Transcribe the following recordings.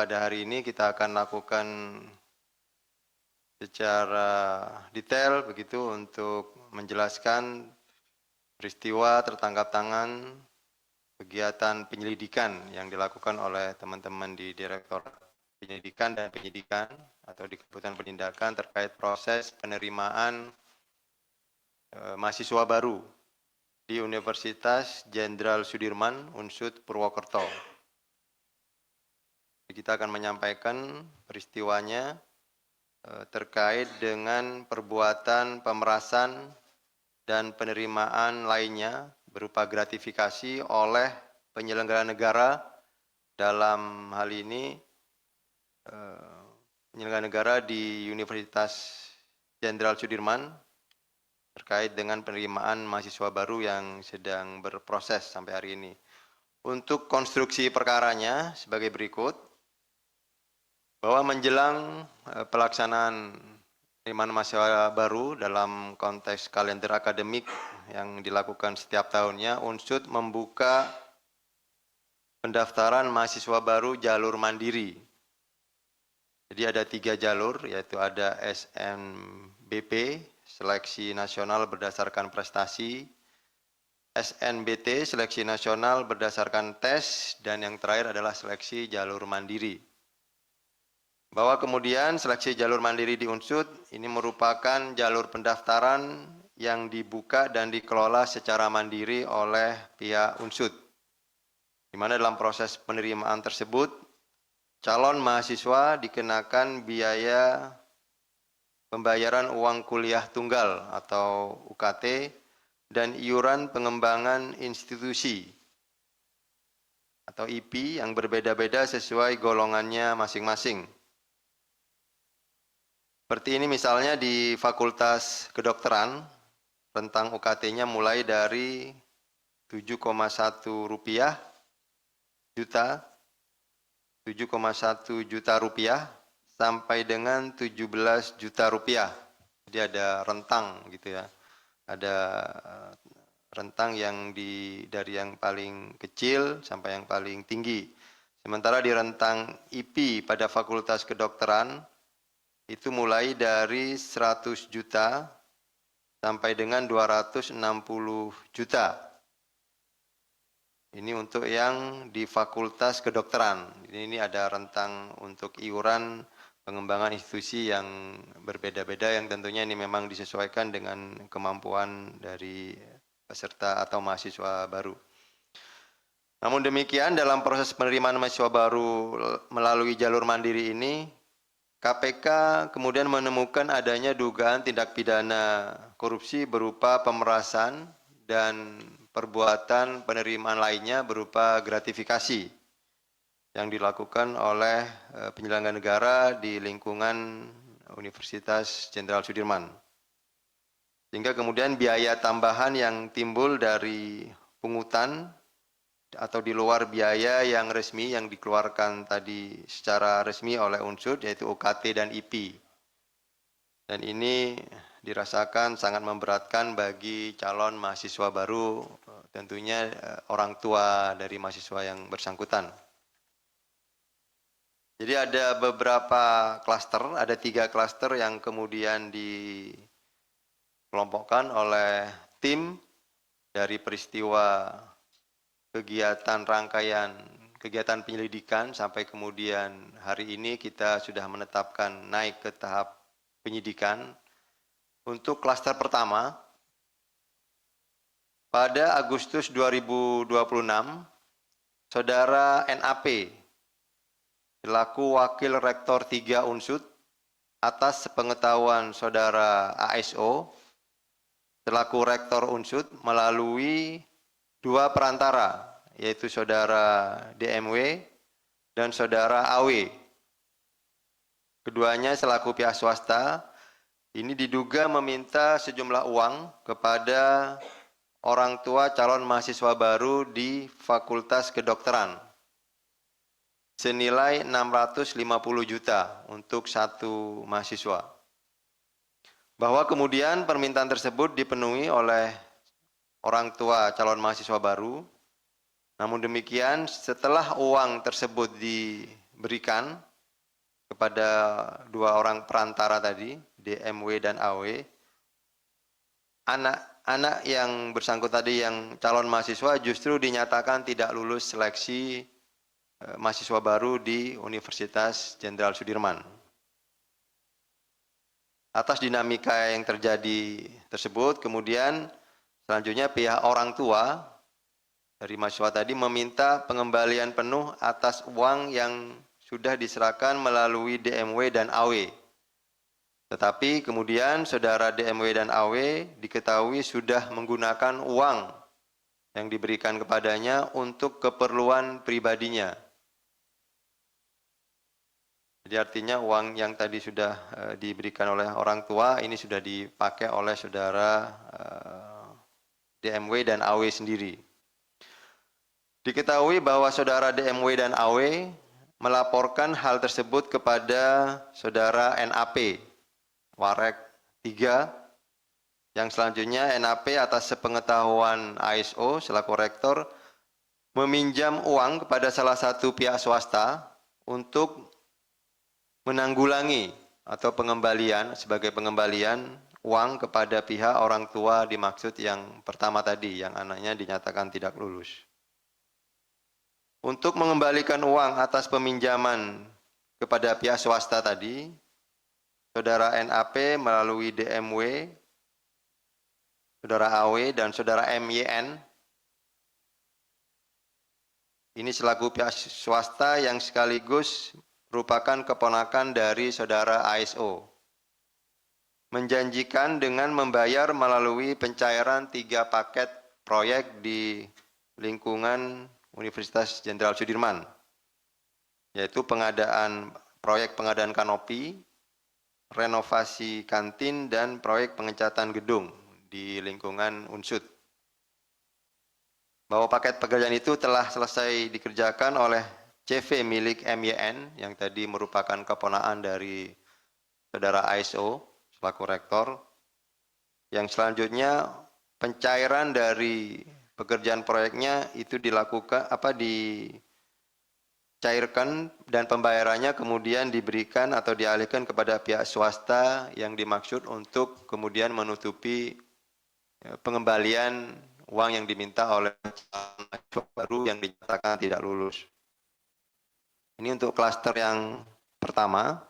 pada hari ini kita akan lakukan secara detail begitu untuk menjelaskan peristiwa tertangkap tangan kegiatan penyelidikan yang dilakukan oleh teman-teman di Direktorat Penyelidikan dan Penyidikan atau di Keputusan Penindakan terkait proses penerimaan mahasiswa baru di Universitas Jenderal Sudirman, Unsud Purwokerto. Kita akan menyampaikan peristiwanya terkait dengan perbuatan pemerasan dan penerimaan lainnya berupa gratifikasi oleh penyelenggara negara, dalam hal ini penyelenggara negara di Universitas Jenderal Sudirman terkait dengan penerimaan mahasiswa baru yang sedang berproses sampai hari ini. Untuk konstruksi perkaranya sebagai berikut, bahwa menjelang pelaksanaan penerimaan mahasiswa baru dalam konteks kalender akademik yang dilakukan setiap tahunnya, Unsud membuka pendaftaran mahasiswa baru jalur mandiri. Jadi ada 3 jalur, yaitu ada SNBP, Seleksi Nasional Berdasarkan Prestasi, SNBT, Seleksi Nasional Berdasarkan Tes, dan yang terakhir adalah Seleksi Jalur Mandiri. Bahwa kemudian seleksi jalur mandiri di Unsud ini merupakan jalur pendaftaran yang dibuka dan dikelola secara mandiri oleh pihak Unsud. Di mana dalam proses penerimaan tersebut, calon mahasiswa dikenakan biaya pembayaran uang kuliah tunggal atau UKT dan iuran pengembangan institusi atau IP yang berbeda-beda sesuai golongannya masing-masing. Seperti ini misalnya di Fakultas Kedokteran, rentang UKT-nya mulai dari 7,1 rupiah juta, 7,1 juta rupiah sampai dengan 17 juta rupiah. Jadi ada rentang gitu ya. Ada rentang yang dari yang paling kecil sampai yang paling tinggi. Sementara di rentang IP pada Fakultas Kedokteran itu mulai dari 100 juta sampai dengan 260 juta. Ini untuk yang di Fakultas Kedokteran. Ini ada rentang untuk iuran pengembangan institusi yang berbeda-beda yang tentunya ini memang disesuaikan dengan kemampuan dari peserta atau mahasiswa baru. Namun demikian dalam proses penerimaan mahasiswa baru melalui jalur mandiri ini, KPK kemudian menemukan adanya dugaan tindak pidana korupsi berupa pemerasan dan perbuatan penerimaan lainnya berupa gratifikasi yang dilakukan oleh penyelenggara negara di lingkungan Universitas Jenderal Sudirman. Sehingga kemudian biaya tambahan yang timbul dari pungutan atau di luar biaya yang resmi yang dikeluarkan tadi secara resmi oleh Unsud, yaitu UKT dan IP. Dan ini dirasakan sangat memberatkan bagi calon mahasiswa baru, tentunya orang tua dari mahasiswa yang bersangkutan. Jadi ada beberapa klaster, ada 3 klaster yang kemudian dikelompokkan oleh tim dari peristiwa kegiatan rangkaian kegiatan penyelidikan sampai kemudian hari ini kita sudah menetapkan naik ke tahap penyidikan. Untuk klaster pertama, pada Agustus 2026, Saudara NAP selaku Wakil Rektor 3 Unsud atas sepengetahuan Saudara ASO selaku Rektor Unsud melalui 2 perantara, yaitu Saudara DMW dan Saudara AW. Keduanya selaku pihak swasta, ini diduga meminta sejumlah uang kepada orang tua calon mahasiswa baru di Fakultas Kedokteran senilai 650 juta untuk 1 mahasiswa. Bahwa kemudian permintaan tersebut dipenuhi oleh orang tua calon mahasiswa baru. Namun demikian, setelah uang tersebut diberikan kepada dua orang perantara tadi, DMW dan AW, anak-anak yang bersangkutan tadi yang calon mahasiswa justru dinyatakan tidak lulus seleksi mahasiswa baru di Universitas Jenderal Sudirman. Atas dinamika yang terjadi tersebut, kemudian selanjutnya pihak orang tua dari mahasiswa tadi meminta pengembalian penuh atas uang yang sudah diserahkan melalui DMW dan AW. Tetapi kemudian saudara DMW dan AW diketahui sudah menggunakan uang yang diberikan kepadanya untuk keperluan pribadinya. Jadi artinya uang yang tadi sudah diberikan oleh orang tua ini sudah dipakai oleh saudara DMW dan AW sendiri. Diketahui bahwa saudara DMW dan AW melaporkan hal tersebut kepada saudara NAP, Warek 3, yang selanjutnya NAP atas sepengetahuan ASO selaku rektor meminjam uang kepada salah satu pihak swasta untuk menanggulangi atau pengembalian sebagai pengembalian uang kepada pihak orang tua dimaksud yang pertama tadi, yang anaknya dinyatakan tidak lulus. Untuk mengembalikan uang atas peminjaman kepada pihak swasta tadi, saudara NAP melalui DMW, saudara AW, dan saudara MYN, ini selaku pihak swasta yang sekaligus merupakan keponakan dari saudara ASO, menjanjikan dengan membayar melalui pencairan 3 paket proyek di lingkungan Universitas Jenderal Sudirman, yaitu proyek pengadaan kanopi, renovasi kantin, dan proyek pengecatan gedung di lingkungan UNSUD. Bahwa paket pekerjaan itu telah selesai dikerjakan oleh CV milik MYN yang tadi merupakan keponakan dari saudara ASO selaku rektor, yang selanjutnya pencairan dari pekerjaan proyeknya itu dicairkan dan pembayarannya kemudian diberikan atau dialihkan kepada pihak swasta yang dimaksud untuk kemudian menutupi pengembalian uang yang diminta oleh mahasiswa baru yang dinyatakan tidak lulus. Ini untuk klaster yang pertama.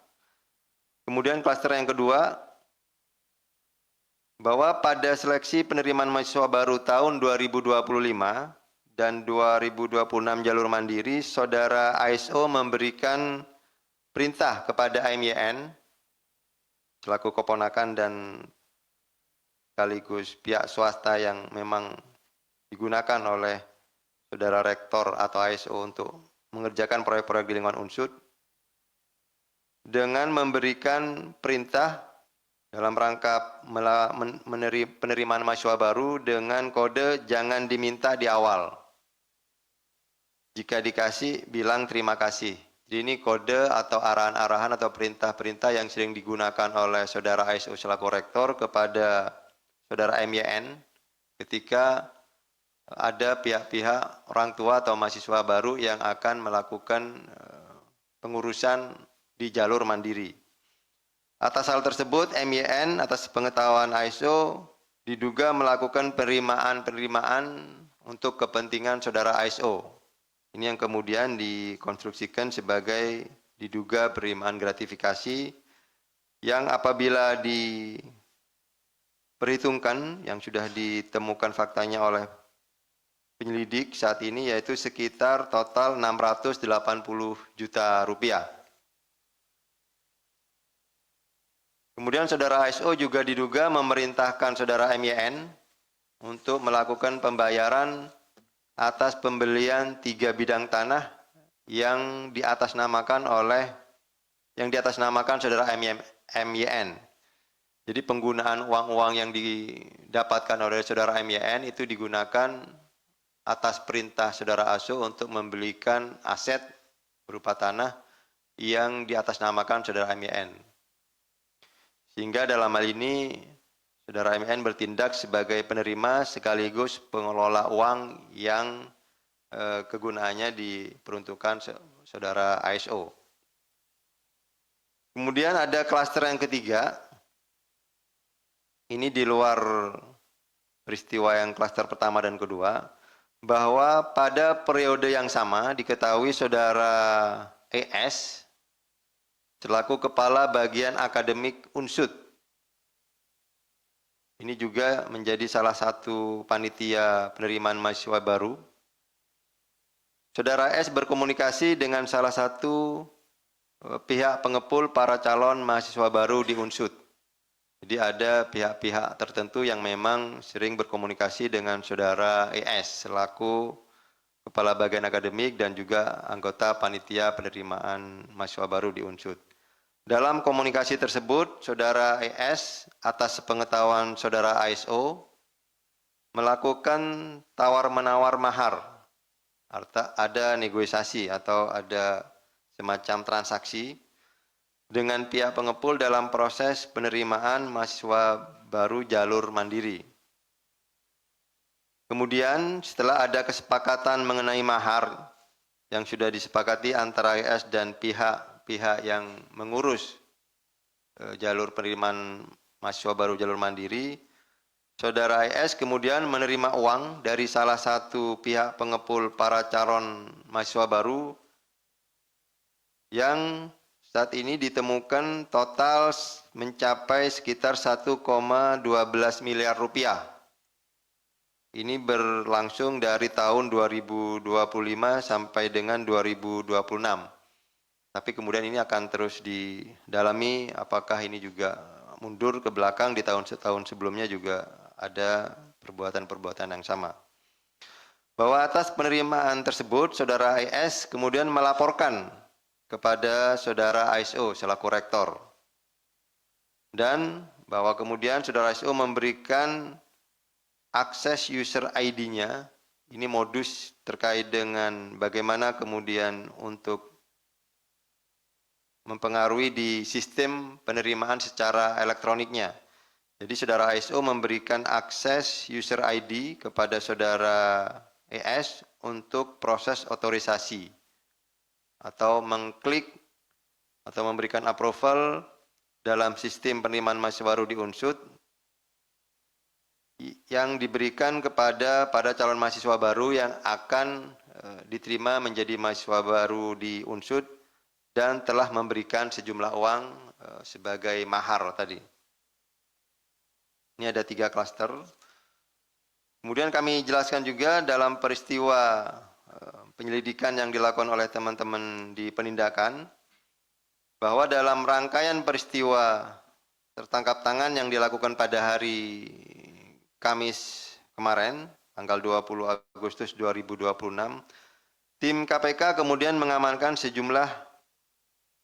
Kemudian klaster yang kedua, bahwa pada seleksi penerimaan mahasiswa baru tahun 2025 dan 2026 jalur mandiri, saudara ASO memberikan perintah kepada MYN selaku keponakan dan sekaligus pihak swasta yang memang digunakan oleh saudara rektor atau ASO untuk mengerjakan proyek-proyek di lingkungan UNSUD dengan memberikan perintah dalam rangka penerimaan mahasiswa baru dengan kode jangan diminta di awal. Jika dikasih, bilang terima kasih. Jadi ini kode atau arahan-arahan atau perintah-perintah yang sering digunakan oleh saudara ASO selaku rektor kepada saudara MYN ketika ada pihak-pihak orang tua atau mahasiswa baru yang akan melakukan pengurusan di jalur mandiri. Atas hal tersebut, MYN atas pengetahuan ASO diduga melakukan penerimaan untuk kepentingan saudara ASO. Ini yang kemudian dikonstruksikan sebagai diduga penerimaan gratifikasi yang apabila diperhitungkan yang sudah ditemukan faktanya oleh penyelidik saat ini yaitu sekitar total 680 juta rupiah. Kemudian saudara ASO juga diduga memerintahkan saudara MYN untuk melakukan pembayaran atas pembelian 3 bidang tanah yang diatasnamakan saudara MYN. Jadi penggunaan uang-uang yang didapatkan oleh saudara MYN itu digunakan atas perintah saudara ASO untuk membelikan aset berupa tanah yang diatasnamakan saudara MYN. Sehingga dalam hal ini saudara MYN bertindak sebagai penerima sekaligus pengelola uang yang kegunaannya diperuntukkan saudara ASO. Kemudian ada klaster yang ketiga, ini di luar peristiwa yang klaster pertama dan kedua, bahwa pada periode yang sama diketahui saudara ES selaku Kepala Bagian Akademik Unsud. Ini juga menjadi salah satu panitia penerimaan mahasiswa baru. Saudara S berkomunikasi dengan salah satu pihak pengepul para calon mahasiswa baru di Unsud. Jadi ada pihak-pihak tertentu yang memang sering berkomunikasi dengan saudara ES selaku Kepala Bagian Akademik dan juga anggota panitia penerimaan mahasiswa baru di Unsud. Dalam komunikasi tersebut, saudara ES atas sepengetahuan saudara ASO melakukan tawar-menawar mahar. Ada negosiasi atau ada semacam transaksi dengan pihak pengepul dalam proses penerimaan mahasiswa baru jalur mandiri. Kemudian setelah ada kesepakatan mengenai mahar yang sudah disepakati antara ES dan pihak-pihak yang mengurus jalur penerimaan mahasiswa baru jalur mandiri, saudara ES kemudian menerima uang dari salah satu pihak pengepul para calon mahasiswa baru yang saat ini ditemukan total mencapai sekitar 1,12 miliar rupiah. Ini berlangsung dari tahun 2025 sampai dengan 2026. Tapi kemudian ini akan terus didalami apakah ini juga mundur ke belakang di tahun-tahun sebelumnya juga ada perbuatan-perbuatan yang sama. Bahwa atas penerimaan tersebut, saudara ES kemudian melaporkan kepada saudara ASO selaku rektor. Dan bahwa kemudian saudara ASO memberikan akses user ID-nya, ini modus terkait dengan bagaimana kemudian untuk mempengaruhi di sistem penerimaan secara elektroniknya. Jadi saudara ASO memberikan akses user ID kepada saudara ES untuk proses otorisasi atau mengklik atau memberikan approval dalam sistem penerimaan mahasiswa baru di Unsud yang diberikan kepada calon mahasiswa baru yang akan diterima menjadi mahasiswa baru di Unsud dan telah memberikan sejumlah uang sebagai mahar tadi. Ini ada 3 klaster. Kemudian kami jelaskan juga dalam peristiwa penyelidikan yang dilakukan oleh teman-teman di penindakan, bahwa dalam rangkaian peristiwa tertangkap tangan yang dilakukan pada hari Kamis kemarin, tanggal 20 Agustus 2026, tim KPK kemudian mengamankan sejumlah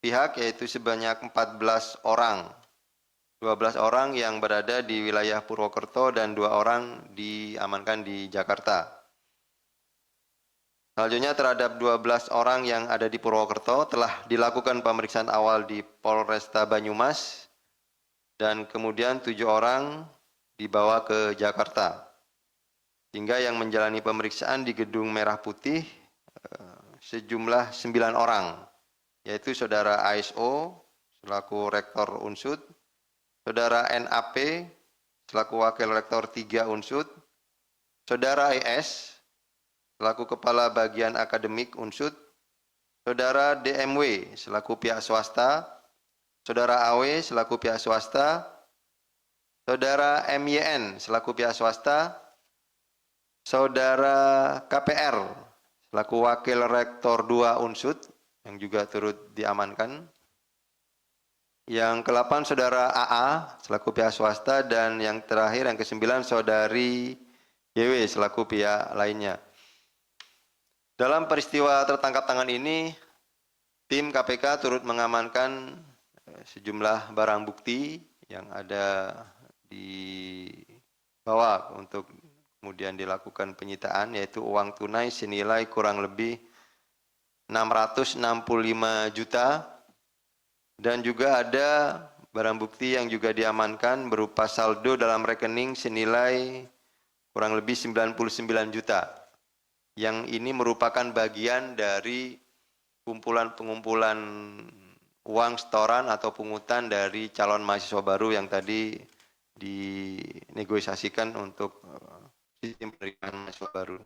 pihak, yaitu sebanyak 14 orang. 12 orang yang berada di wilayah Purwokerto dan 2 orang diamankan di Jakarta. Selanjutnya terhadap 12 orang yang ada di Purwokerto telah dilakukan pemeriksaan awal di Polresta Banyumas dan kemudian 7 orang dibawa ke Jakarta. Hingga yang menjalani pemeriksaan di Gedung Merah Putih sejumlah 9 orang, yaitu saudara ASO selaku Rektor Unsud, saudara NAP selaku Wakil Rektor 3 Unsud, saudara ES selaku Kepala Bagian Akademik Unsud, saudara DMW selaku pihak swasta, saudara AW selaku pihak swasta, saudara MYN selaku pihak swasta, saudara KPR selaku Wakil Rektor 2 Unsud yang juga turut diamankan. Yang ke-8 saudara AA selaku pihak swasta dan yang terakhir yang ke-9 saudari YW selaku pihak lainnya. Dalam peristiwa tertangkap tangan ini, tim KPK turut mengamankan sejumlah barang bukti yang ada di bawah untuk kemudian dilakukan penyitaan, yaitu uang tunai senilai kurang lebih 665 juta dan juga ada barang bukti yang juga diamankan berupa saldo dalam rekening senilai kurang lebih 99 juta. Yang ini merupakan bagian dari pengumpulan uang setoran atau pungutan dari calon mahasiswa baru yang tadi dinegosiasikan untuk sistem penerimaan mahasiswa baru.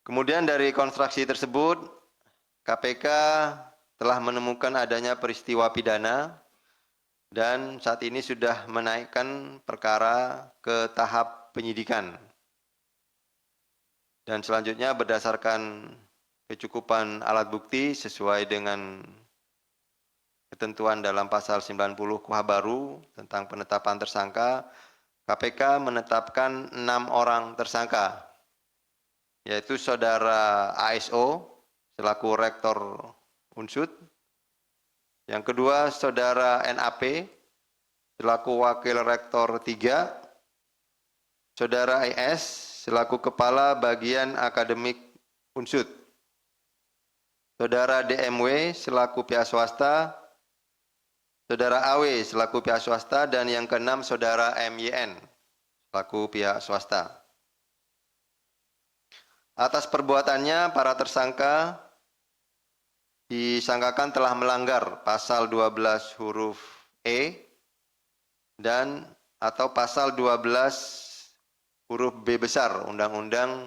Kemudian dari konstruksi tersebut, KPK telah menemukan adanya peristiwa pidana dan saat ini sudah menaikkan perkara ke tahap penyidikan. Dan selanjutnya berdasarkan kecukupan alat bukti sesuai dengan ketentuan dalam pasal 90 KUH baru tentang penetapan tersangka, KPK menetapkan 6 orang tersangka, yaitu Saudara ASO selaku Rektor Unsud, yang kedua Saudara NAP selaku Wakil Rektor 3, Saudara IS selaku Kepala Bagian Akademik Unsud, Saudara DMW selaku pihak swasta, Saudara AW selaku pihak swasta, dan yang keenam Saudara MYN selaku pihak swasta. Atas perbuatannya, para tersangka disangkakan telah melanggar pasal 12 huruf E dan atau pasal 12 huruf B besar Undang-Undang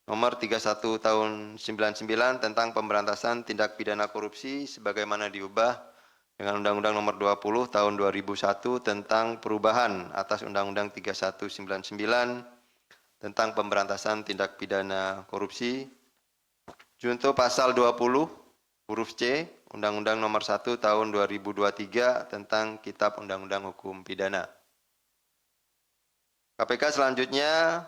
Nomor 31 Tahun 99 tentang Pemberantasan Tindak Pidana Korupsi sebagaimana diubah dengan Undang-Undang Nomor 20 Tahun 2001 tentang perubahan atas Undang-Undang 3199 tentang Pemberantasan Tindak Pidana Korupsi. Junto pasal 20 huruf C Undang-Undang Nomor 1 Tahun 2023 tentang Kitab Undang-Undang Hukum Pidana. KPK selanjutnya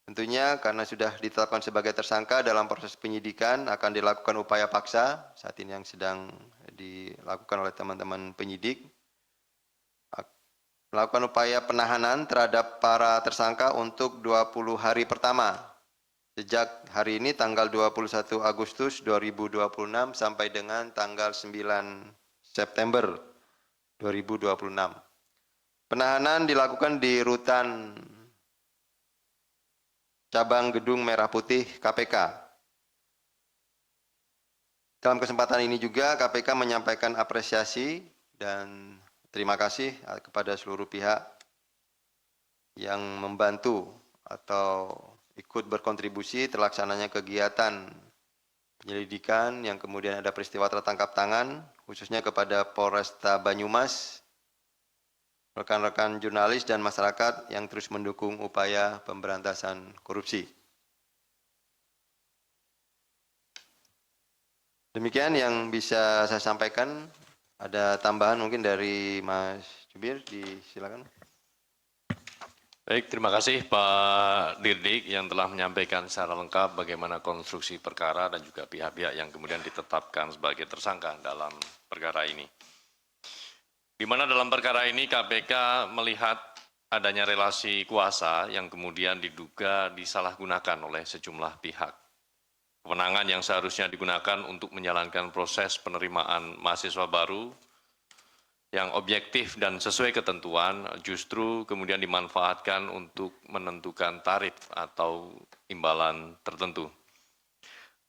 tentunya karena sudah ditetapkan sebagai tersangka dalam proses penyidikan akan dilakukan upaya paksa saat ini yang sedang dilakukan oleh teman-teman penyidik. Melakukan upaya penahanan terhadap para tersangka untuk 20 hari pertama. Sejak hari ini tanggal 21 Agustus 2026 sampai dengan tanggal 9 September 2026. Penahanan dilakukan di rutan Cabang Gedung Merah Putih KPK. Dalam kesempatan ini juga KPK menyampaikan apresiasi dan terima kasih kepada seluruh pihak yang membantu atau ikut berkontribusi terlaksananya kegiatan penyelidikan yang kemudian ada peristiwa tertangkap tangan, khususnya kepada Polresta Banyumas, rekan-rekan jurnalis dan masyarakat yang terus mendukung upaya pemberantasan korupsi. Demikian yang bisa saya sampaikan. Ada tambahan mungkin dari Mas Jubir, silakan. Baik, terima kasih Pak Dirdik yang telah menyampaikan secara lengkap bagaimana konstruksi perkara dan juga pihak-pihak yang kemudian ditetapkan sebagai tersangka dalam perkara ini. Di mana dalam perkara ini KPK melihat adanya relasi kuasa yang kemudian diduga disalahgunakan oleh sejumlah pihak. Kewenangan yang seharusnya digunakan untuk menjalankan proses penerimaan mahasiswa baru yang objektif dan sesuai ketentuan justru kemudian dimanfaatkan untuk menentukan tarif atau imbalan tertentu.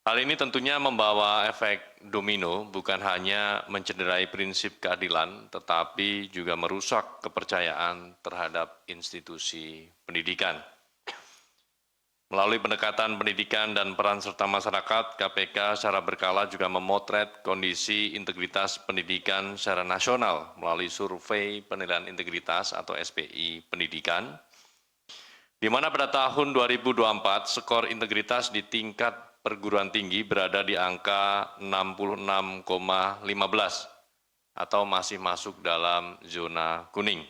Hal ini tentunya membawa efek domino, bukan hanya mencederai prinsip keadilan, tetapi juga merusak kepercayaan terhadap institusi pendidikan. Melalui pendekatan pendidikan dan peran serta masyarakat, KPK secara berkala juga memotret kondisi integritas pendidikan secara nasional melalui survei penilaian integritas atau SPI pendidikan, di mana pada tahun 2024 skor integritas di tingkat perguruan tinggi berada di angka 66,15 atau masih masuk dalam zona kuning.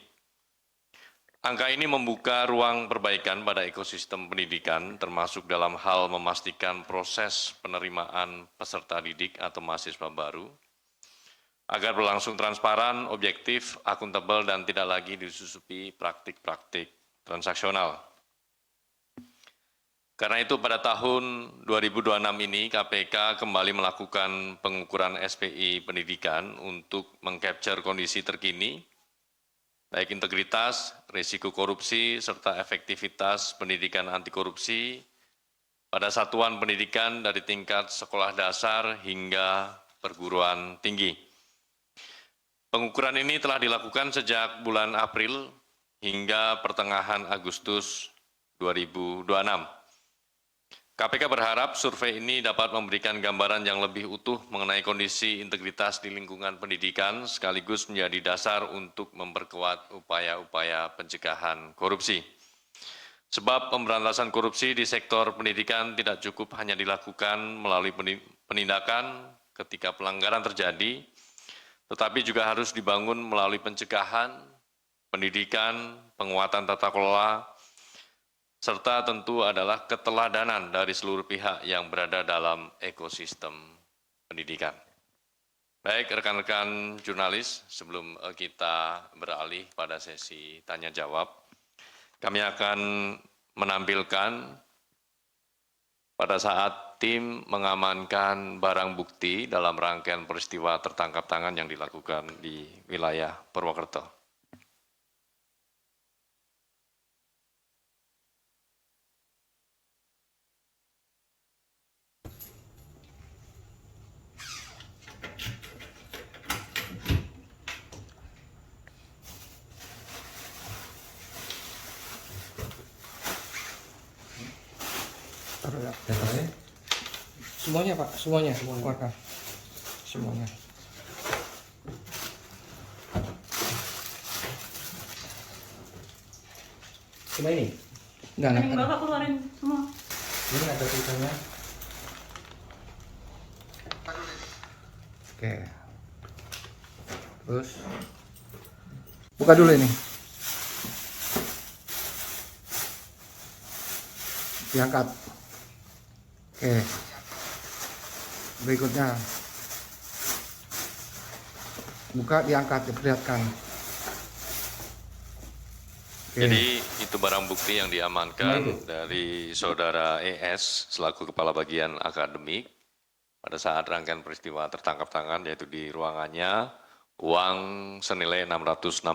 Angka ini membuka ruang perbaikan pada ekosistem pendidikan termasuk dalam hal memastikan proses penerimaan peserta didik atau mahasiswa baru agar berlangsung transparan, objektif, akuntabel dan tidak lagi disusupi praktik-praktik transaksional. Karena itu pada tahun 2026 ini KPK kembali melakukan pengukuran SPI pendidikan untuk mengcapture kondisi terkini, baik integritas, risiko korupsi, serta efektivitas pendidikan anti korupsi pada satuan pendidikan dari tingkat sekolah dasar hingga perguruan tinggi. Pengukuran ini telah dilakukan sejak bulan April hingga pertengahan Agustus 2026. KPK berharap survei ini dapat memberikan gambaran yang lebih utuh mengenai kondisi integritas di lingkungan pendidikan sekaligus menjadi dasar untuk memperkuat upaya-upaya pencegahan korupsi. Sebab pemberantasan korupsi di sektor pendidikan tidak cukup hanya dilakukan melalui penindakan ketika pelanggaran terjadi, tetapi juga harus dibangun melalui pencegahan, pendidikan, penguatan tata kelola, serta tentu adalah keteladanan dari seluruh pihak yang berada dalam ekosistem pendidikan. Baik, rekan-rekan jurnalis, sebelum kita beralih pada sesi tanya-jawab, kami akan menampilkan pada saat tim mengamankan barang bukti dalam rangkaian peristiwa tertangkap tangan yang dilakukan di wilayah Purwokerto. Semuanya Pak, semuanya, keluarkan. Semuanya. Cuma ini? Enggak, Yang Bapak keluarin semua. Ini ada tulisannya. Oke. Terus buka dulu ini. Diangkat. Oke. Berikutnya. Buka, diangkat, diperlihatkan. Oke. Jadi itu barang bukti yang diamankan dari saudara ES selaku Kepala Bagian Akademik pada saat rangkaian peristiwa tertangkap tangan, yaitu di ruangannya uang senilai 665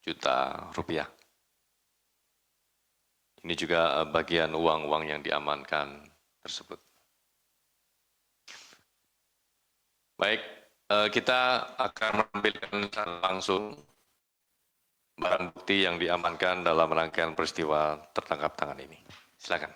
juta rupiah. Ini juga bagian uang-uang yang diamankan tersebut. Baik, kita akan menampilkan langsung barang bukti yang diamankan dalam rangkaian peristiwa tertangkap tangan ini. Silakan.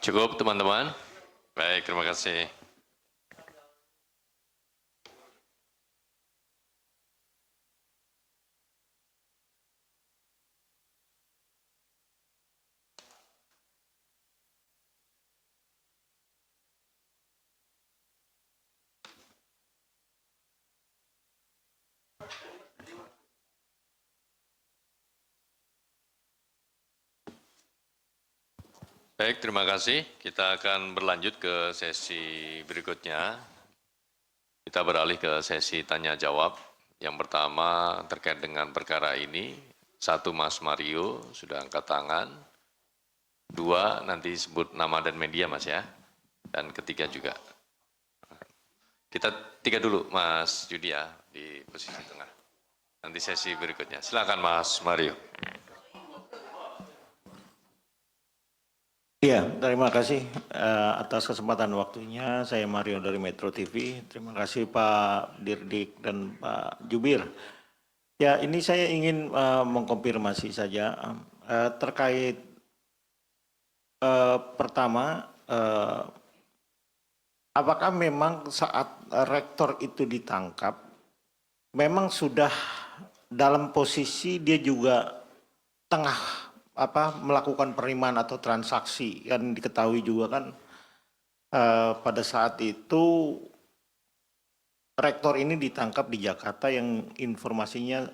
Cukup teman-teman? Baik, terima kasih. Baik, terima kasih. Kita akan berlanjut ke sesi berikutnya. Kita beralih ke sesi tanya-jawab. Yang pertama terkait dengan perkara ini. 1, Mas Mario sudah angkat tangan. 2, nanti sebut nama dan media Mas ya. Dan ketiga juga. Kita tiga dulu Mas Yudi ya di posisi tengah. Nanti sesi berikutnya. Silakan Mas Mario. Iya, terima kasih atas kesempatan waktunya. Saya Mario dari Metro TV. Terima kasih Pak Dirdik dan Pak Jubir. Ya, ini saya ingin mengkonfirmasi saja terkait pertama, apakah memang saat rektor itu ditangkap, memang sudah dalam posisi dia juga tengah melakukan penerimaan atau transaksi, kan diketahui juga kan pada saat itu rektor ini ditangkap di Jakarta yang informasinya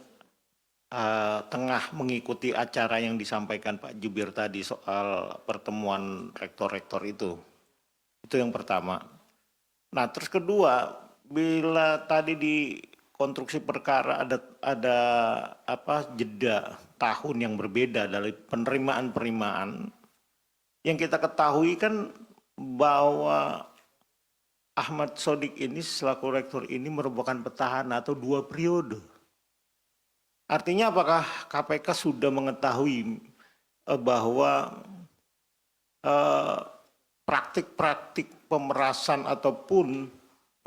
tengah mengikuti acara yang disampaikan Pak Jubir tadi soal pertemuan rektor-rektor itu. Itu yang pertama. Nah, terus kedua, bila tadi di konstruksi perkara ada jeda tahun yang berbeda dari penerimaan yang kita ketahui kan bahwa Ahmad Sodik ini selaku rektor ini merupakan petahana atau 2 periode. Artinya apakah KPK sudah mengetahui bahwa praktik-praktik pemerasan ataupun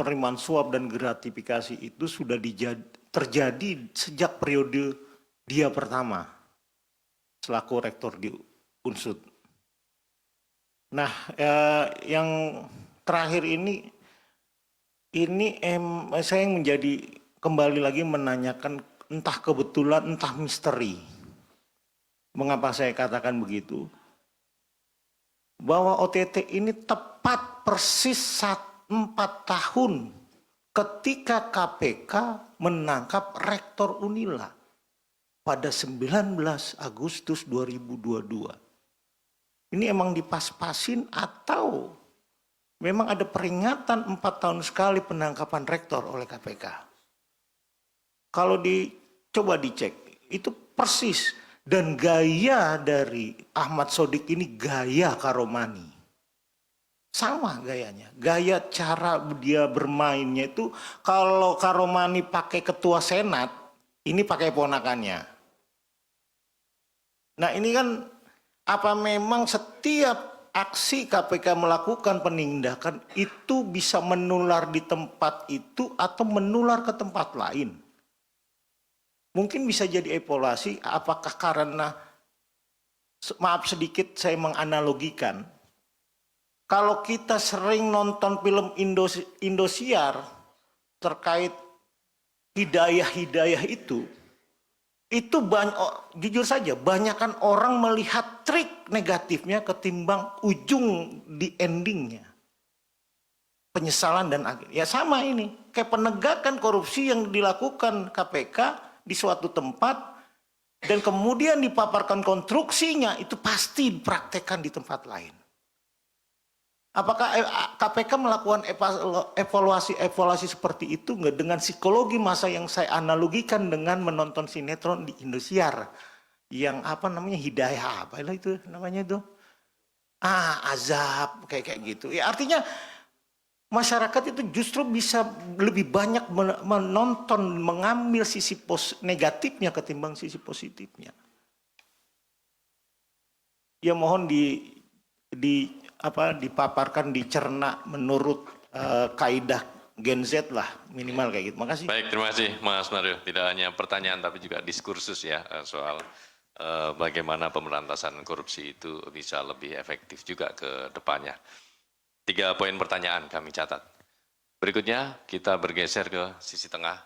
penerimaan suap dan gratifikasi itu sudah terjadi sejak periode dia pertama selaku rektor di Unsud. Nah, yang terakhir ini saya yang menjadi kembali lagi menanyakan entah kebetulan entah misteri. Mengapa saya katakan begitu? Bahwa OTT ini tepat persis 4 tahun ketika KPK menangkap Rektor Unila pada 19 Agustus 2022. Ini emang dipas-pasin atau memang ada peringatan 4 tahun sekali penangkapan rektor oleh KPK? Kalau coba dicek, itu persis. Dan gaya dari Ahmad Sodik ini gaya Karomani. Sama gayanya. Gaya cara dia bermainnya itu, kalau Karomani pakai ketua senat, ini pakai ponakannya. Nah ini kan, apa memang setiap aksi KPK melakukan penindakan itu bisa menular di tempat itu atau menular ke tempat lain? Mungkin bisa jadi evaluasi apakah karena, maaf sedikit saya menganalogikan, kalau kita sering nonton film Indosiar terkait hidayah-hidayah itu banyak, jujur saja, banyakkan orang melihat trik negatifnya ketimbang ujung di endingnya. Penyesalan dan akhir. Ya sama ini, kayak penegakan korupsi yang dilakukan KPK di suatu tempat dan kemudian dipaparkan konstruksinya itu pasti dipraktekkan di tempat lain. Apakah KPK melakukan evaluasi seperti itu nggak dengan psikologi masa yang saya analogikan dengan menonton sinetron di Indosiar yang hidayah itu namanya itu azab kayak gitu ya, artinya masyarakat itu justru bisa lebih banyak menonton, mengambil sisi negatifnya ketimbang sisi positifnya. Ya mohon dipaparkan, dicerna menurut kaidah Gen Z lah, minimal kayak gitu. Makasih. Baik, terima kasih Mas Mario. Tidak hanya pertanyaan tapi juga diskursus ya soal bagaimana pemberantasan korupsi itu bisa lebih efektif juga ke depannya. 3 poin pertanyaan kami catat. Berikutnya kita bergeser ke sisi tengah.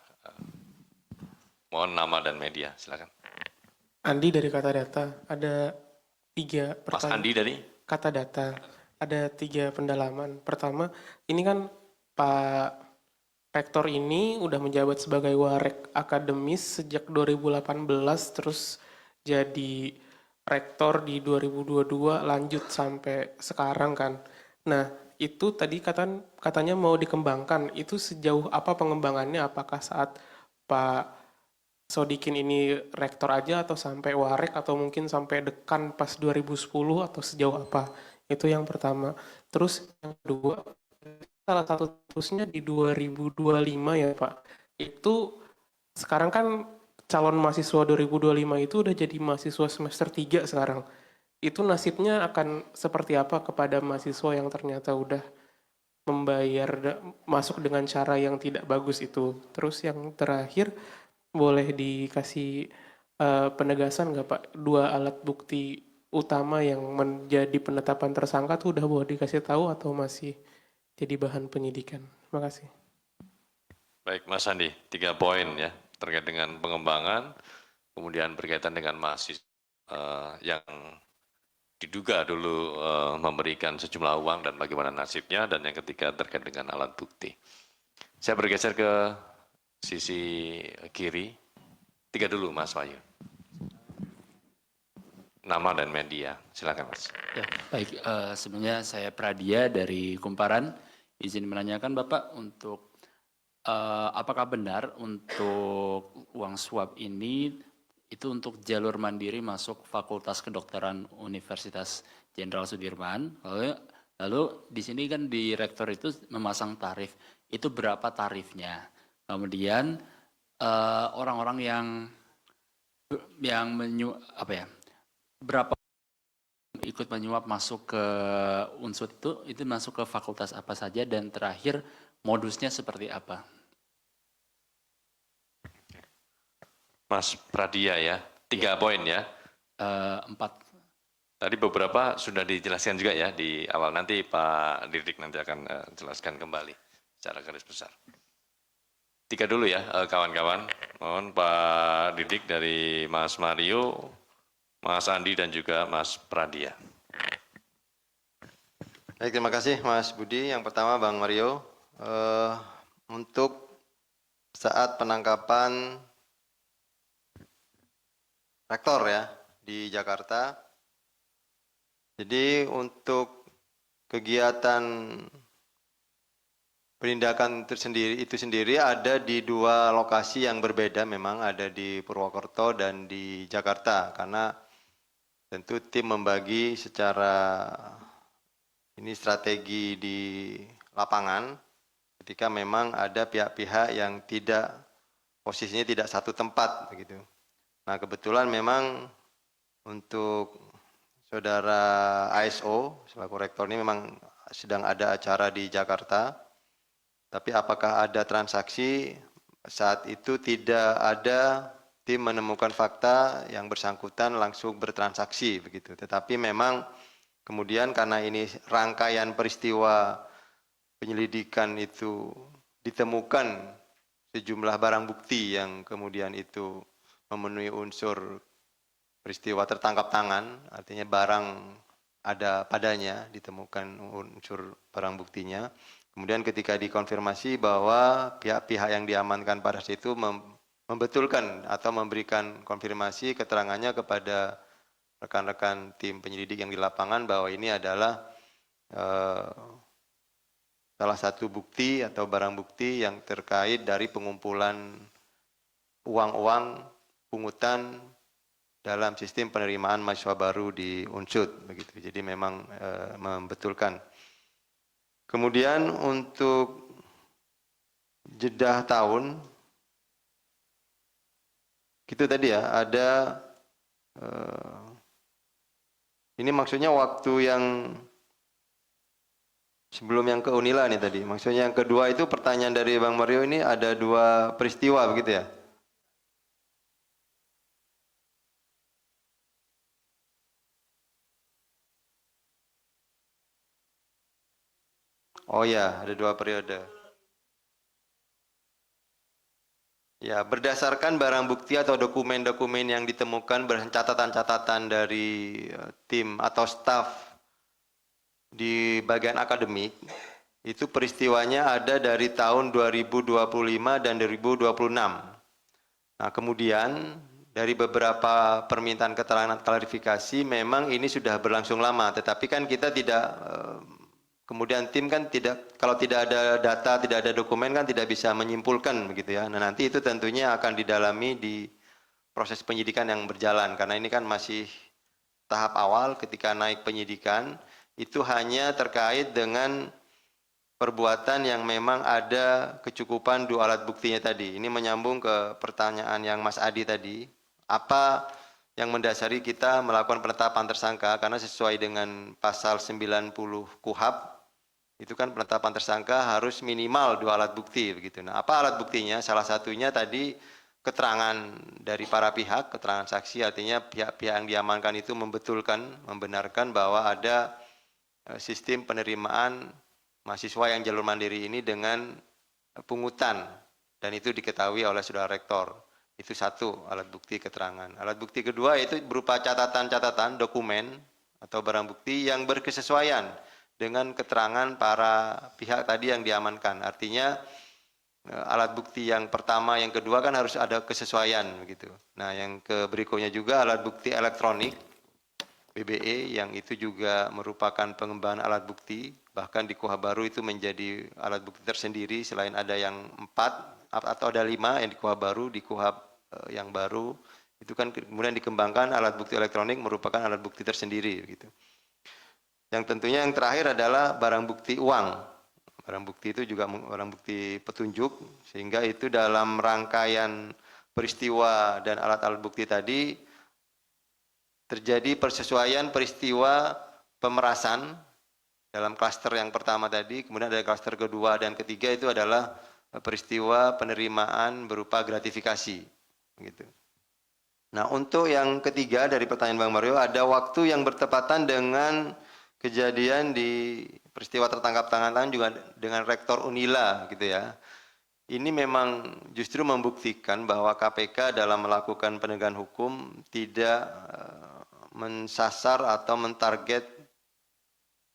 Mohon nama dan media, silakan. Andi dari Kata Data, ada 3 Mas pertanyaan. Andi dari? Kata Data, ada 3 pendalaman. Pertama, ini kan Pak Rektor ini udah menjabat sebagai Warek Akademis sejak 2018, terus jadi Rektor di 2022, lanjut sampai sekarang kan. Nah, itu tadi katanya mau dikembangkan, itu sejauh apa pengembangannya? Apakah saat Pak Sodikin ini rektor aja atau sampai warek atau mungkin sampai dekan pas 2010 atau sejauh apa? Itu yang pertama. Terus yang kedua, salah satu terusnya di 2025 ya Pak. Itu sekarang kan calon mahasiswa 2025 itu udah jadi mahasiswa semester 3 sekarang. Itu nasibnya akan seperti apa kepada mahasiswa yang ternyata udah masuk dengan cara yang tidak bagus itu. Terus yang terakhir boleh dikasih penegasan nggak Pak? Dua alat bukti utama yang menjadi penetapan tersangka tuh udah boleh dikasih tahu atau masih jadi bahan penyidikan? Terima kasih. Baik, Mas Andi, 3 poin ya terkait dengan pengembangan, kemudian berkaitan dengan mahasiswa yang diduga dulu memberikan sejumlah uang dan bagaimana nasibnya, dan yang ketiga terkait dengan alat bukti. Saya bergeser ke sisi kiri. 3 dulu, Mas Wahyu. Nama dan media, silakan Mas. Ya, baik. Sebenarnya saya Pradia dari Kumparan. Izin menanyakan Bapak untuk apakah benar untuk uang suap ini itu untuk jalur mandiri masuk Fakultas Kedokteran Universitas Jenderal Sudirman. Lalu di sini kan di rektor itu memasang tarif. Itu berapa tarifnya? Kemudian orang-orang yang berapa ikut menyuap masuk ke unsur itu masuk ke fakultas apa saja, dan terakhir modusnya seperti apa? Mas Pradia ya, 3 poin ya. 4. Tadi beberapa sudah dijelaskan juga ya di awal, nanti Pak Didik nanti akan jelaskan kembali secara garis besar. 3 dulu ya kawan-kawan, mohon Pak Didik dari Mas Mario, Mas Andi dan juga Mas Pradia. Baik, terima kasih Mas Budi. Yang pertama Bang Mario, untuk saat penangkapan rektor ya di Jakarta, jadi untuk kegiatan penindakan itu sendiri ada di 2 lokasi yang berbeda, memang ada di Purwokerto dan di Jakarta, karena tentu tim membagi secara ini strategi di lapangan ketika memang ada pihak-pihak yang posisinya tidak satu tempat begitu. Nah, kebetulan memang untuk saudara ASO selaku rektor ini memang sedang ada acara di Jakarta. Tapi apakah ada transaksi? Saat itu tidak ada tim menemukan fakta yang bersangkutan langsung bertransaksi begitu. Tetapi memang kemudian karena ini rangkaian peristiwa penyelidikan itu ditemukan sejumlah barang bukti yang kemudian itu memenuhi unsur peristiwa tertangkap tangan, artinya barang ada padanya, ditemukan unsur barang buktinya. Kemudian ketika dikonfirmasi bahwa pihak-pihak yang diamankan pada saat itu membetulkan atau memberikan konfirmasi keterangannya kepada rekan-rekan tim penyelidik yang di lapangan bahwa ini adalah salah satu bukti atau barang bukti yang terkait dari pengumpulan uang-uang pungutan dalam sistem penerimaan mahasiswa baru di UNSUD begitu. Jadi memang membetulkan. Kemudian untuk jeda tahun gitu tadi ya, ada ini maksudnya waktu yang sebelum yang ke Unila nih tadi. Maksudnya yang kedua itu pertanyaan dari Bang Mario, ini ada 2 peristiwa begitu ya? Oh ya, ada 2 periode. Ya, berdasarkan barang bukti atau dokumen-dokumen yang ditemukan catatan-catatan dari tim atau staf di bagian akademik, itu peristiwanya ada dari tahun 2025 dan 2026. Nah, kemudian dari beberapa permintaan keterangan klarifikasi memang ini sudah berlangsung lama, tetapi kan kita tidak kemudian tim kan kalau tidak ada data, tidak ada dokumen kan tidak bisa menyimpulkan begitu ya. Nah, nanti itu tentunya akan didalami di proses penyidikan yang berjalan, karena ini kan masih tahap awal. Ketika naik penyidikan itu hanya terkait dengan perbuatan yang memang ada kecukupan dua alat buktinya tadi. Ini menyambung ke pertanyaan yang Mas Adi tadi. Apa yang mendasari kita melakukan penetapan tersangka? Karena sesuai dengan pasal 90 KUHP, itu kan penetapan tersangka harus minimal dua alat bukti begitu. Nah, apa alat buktinya? Salah satunya tadi keterangan dari para pihak, keterangan saksi, artinya pihak-pihak yang diamankan itu membenarkan bahwa ada sistem penerimaan mahasiswa yang jalur mandiri ini dengan pungutan, dan itu diketahui oleh saudara rektor. Itu satu alat bukti keterangan. Alat bukti kedua itu berupa catatan-catatan dokumen atau barang bukti yang berkesesuaian dengan keterangan para pihak tadi yang diamankan. Artinya alat bukti yang pertama, yang kedua kan harus ada kesesuaian begitu. Nah, yang berikutnya juga alat bukti elektronik BBE yang itu juga merupakan pengembangan alat bukti, bahkan di KUHP baru itu menjadi alat bukti tersendiri selain ada yang 4 atau ada 5 yang di KUHP baru, di KUHP yang baru itu kan kemudian dikembangkan alat bukti elektronik merupakan alat bukti tersendiri gitu. Yang tentunya yang terakhir adalah barang bukti uang. Barang bukti itu juga barang bukti petunjuk, sehingga itu dalam rangkaian peristiwa dan alat-alat bukti tadi terjadi persesuaian peristiwa pemerasan dalam klaster yang pertama tadi, kemudian ada klaster kedua dan ketiga itu adalah peristiwa penerimaan berupa gratifikasi. Gitu. Nah, untuk yang ketiga dari pertanyaan Bang Mario, ada waktu yang bertepatan dengan kejadian di peristiwa tertangkap tangan juga dengan Rektor Unila gitu ya. Ini memang justru membuktikan bahwa KPK dalam melakukan penegakan hukum tidak mensasar atau mentarget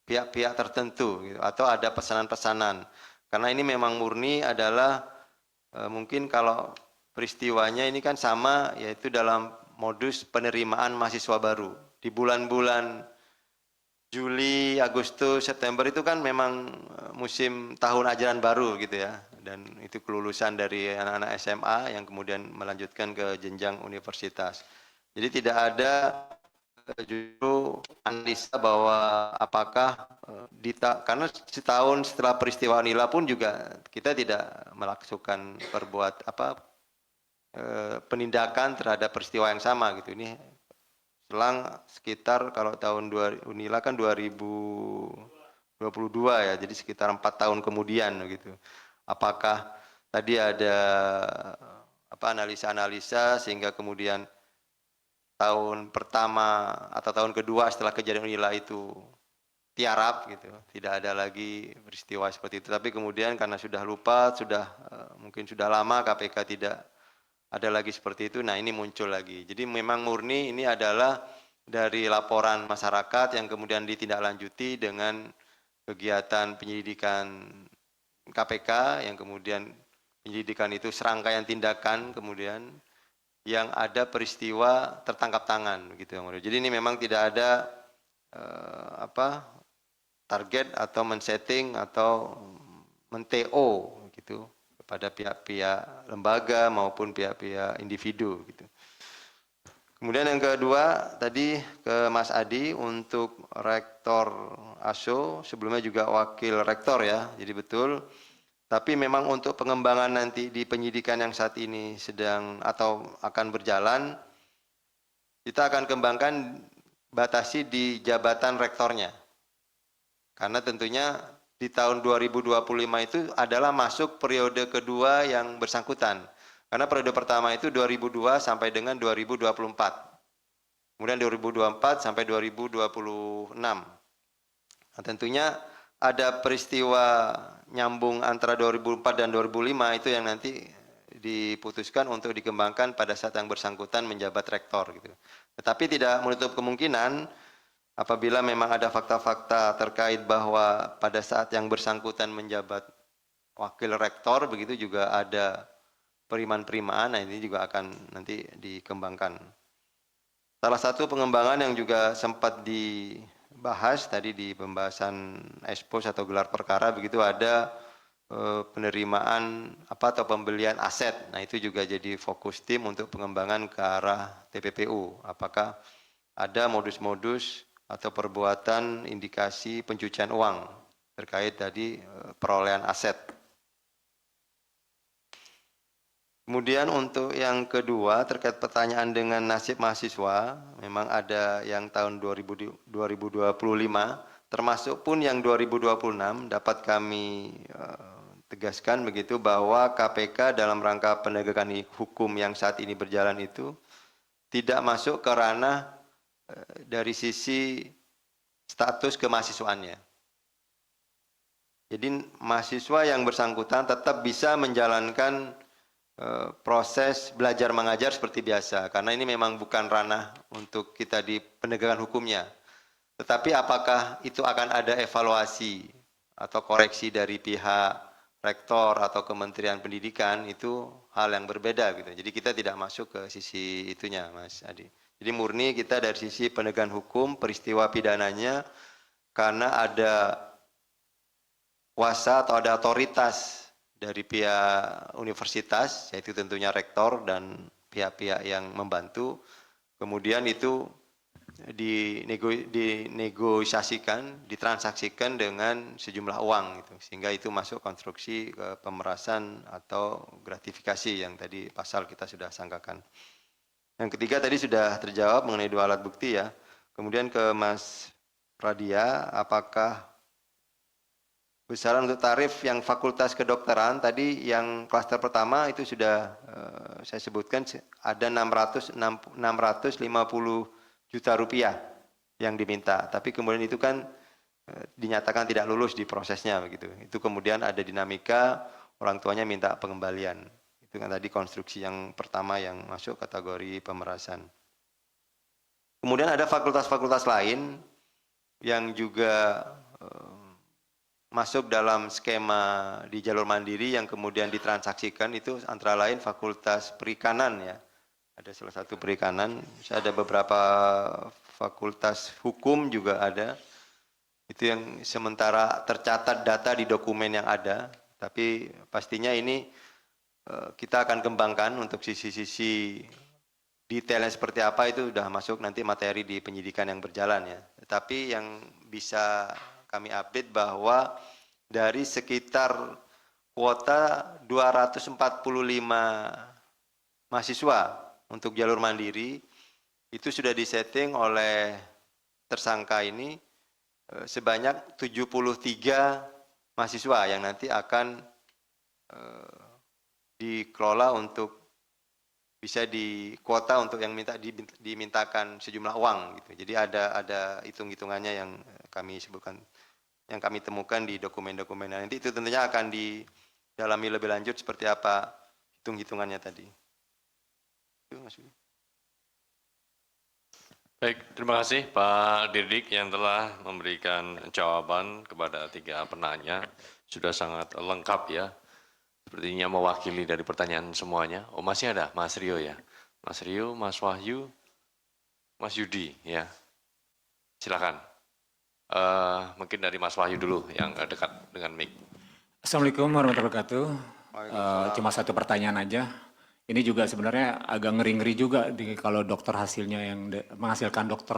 pihak-pihak tertentu gitu, atau ada pesanan-pesanan. Karena ini memang murni adalah mungkin kalau peristiwanya ini kan sama, yaitu dalam modus penerimaan mahasiswa baru. Di bulan-bulan Juli, Agustus, September itu kan memang musim tahun ajaran baru gitu ya. Dan itu kelulusan dari anak-anak SMA yang kemudian melanjutkan ke jenjang universitas. Jadi tidak ada justru analisa bahwa apakah karena setahun setelah peristiwa Unila pun juga kita tidak melakukan penindakan terhadap peristiwa yang sama gitu. Ini selang sekitar kalau tahun Unila kan 2022 ya, jadi sekitar 4 tahun kemudian gitu. Apakah tadi ada analisa-analisa sehingga kemudian tahun pertama atau tahun kedua setelah kejadian Unila itu tiarap gitu, tidak ada lagi peristiwa seperti itu. Tapi kemudian karena sudah lupa, mungkin sudah lama KPK tidak ada lagi seperti itu, nah ini muncul lagi. Jadi memang murni ini adalah dari laporan masyarakat yang kemudian ditindaklanjuti dengan kegiatan penyelidikan KPK, yang kemudian penyelidikan itu serangkaian tindakan kemudian yang ada peristiwa tertangkap tangan gitu. Jadi ini memang tidak ada target atau men-setting atau men-TO gitu kepada pihak-pihak lembaga maupun pihak-pihak individu gitu. Kemudian yang kedua tadi ke Mas Adi untuk Rektor ASO, sebelumnya juga Wakil Rektor ya, jadi betul. Tapi memang untuk pengembangan nanti di penyidikan yang saat ini sedang atau akan berjalan, kita akan kembangkan batasi di jabatan rektornya. Karena tentunya di tahun 2025 itu adalah masuk periode kedua yang bersangkutan. Karena periode pertama itu 2002 sampai dengan 2024. Kemudian 2024 sampai 2026. Nah, tentunya ada peristiwa nyambung antara 2004 dan 2005 itu yang nanti diputuskan untuk dikembangkan pada saat yang bersangkutan menjabat rektor gitu. Tetapi tidak menutup kemungkinan apabila memang ada fakta-fakta terkait bahwa pada saat yang bersangkutan menjabat wakil rektor, begitu juga ada perimaan-perimaan, nah ini juga akan nanti dikembangkan. Salah satu pengembangan yang juga sempat dibahas tadi di pembahasan expose atau gelar perkara, begitu ada penerimaan atau pembelian aset. Nah itu juga jadi fokus tim untuk pengembangan ke arah TPPU. Apakah ada modus-modus atau perbuatan indikasi pencucian uang terkait tadi perolehan aset. Kemudian untuk yang kedua terkait pertanyaan dengan nasib mahasiswa, memang ada yang tahun 2025, termasuk pun yang 2026 dapat kami tegaskan begitu bahwa KPK dalam rangka penegakan hukum yang saat ini berjalan itu tidak masuk ke ranah dari sisi status kemahasiswaannya. Jadi mahasiswa yang bersangkutan tetap bisa menjalankan proses belajar mengajar seperti biasa, karena ini memang bukan ranah untuk kita di penegakan hukumnya. Tetapi apakah itu akan ada evaluasi atau koreksi dari pihak rektor atau Kementerian Pendidikan, itu hal yang berbeda gitu. Jadi kita tidak masuk ke sisi itunya, Mas Adi. Jadi murni kita dari sisi penegakan hukum peristiwa pidananya, karena ada kuasa atau ada otoritas dari pihak universitas, yaitu tentunya rektor dan pihak-pihak yang membantu, kemudian itu dinegosiasikan, ditransaksikan dengan sejumlah uang, gitu. Sehingga itu masuk konstruksi ke pemerasan atau gratifikasi yang tadi pasal kita sudah sangkakan. Yang ketiga tadi sudah terjawab mengenai 2 alat bukti ya. Kemudian ke Mas Radia, apakah besaran untuk tarif yang fakultas kedokteran tadi yang klaster pertama itu sudah saya sebutkan ada 650 juta rupiah yang diminta, tapi kemudian itu kan dinyatakan tidak lulus di prosesnya begitu. Itu kemudian ada dinamika orang tuanya minta pengembalian. Itu kan tadi konstruksi yang pertama yang masuk kategori pemerasan. Kemudian ada fakultas-fakultas lain yang juga masuk dalam skema di jalur mandiri yang kemudian ditransaksikan, itu antara lain Fakultas Perikanan ya. Ada salah satu perikanan, ada beberapa fakultas hukum juga ada. Itu yang sementara tercatat data di dokumen yang ada, tapi pastinya ini kita akan kembangkan untuk sisi-sisi detailnya seperti apa, itu sudah masuk nanti materi di penyidikan yang berjalan ya. Tetapi yang bisa kami update bahwa dari sekitar kuota 245 mahasiswa untuk jalur mandiri, itu sudah disetting oleh tersangka ini sebanyak 73 mahasiswa yang nanti akan dikelola untuk bisa di kuota untuk yang dimintakan sejumlah uang gitu. Jadi ada hitung-hitungannya yang kami sebutkan, yang kami temukan di dokumen-dokumen. Nanti itu tentunya akan didalami lebih lanjut seperti apa hitung-hitungannya tadi. Itu Mas Budi. Baik, terima kasih Pak Dirdik yang telah memberikan jawaban kepada 3 penanya. Sudah sangat lengkap ya. Sepertinya mewakili dari pertanyaan semuanya. Oh, masih ada Mas Rio ya. Mas Rio, Mas Wahyu, Mas Yudi ya. Silakan. Mungkin dari Mas Wahyu dulu yang dekat dengan mic. Assalamualaikum warahmatullahi wabarakatuh. Cuma satu pertanyaan aja. Ini juga sebenarnya agak ngeri-ngeri juga kalau dokter hasilnya yang menghasilkan dokter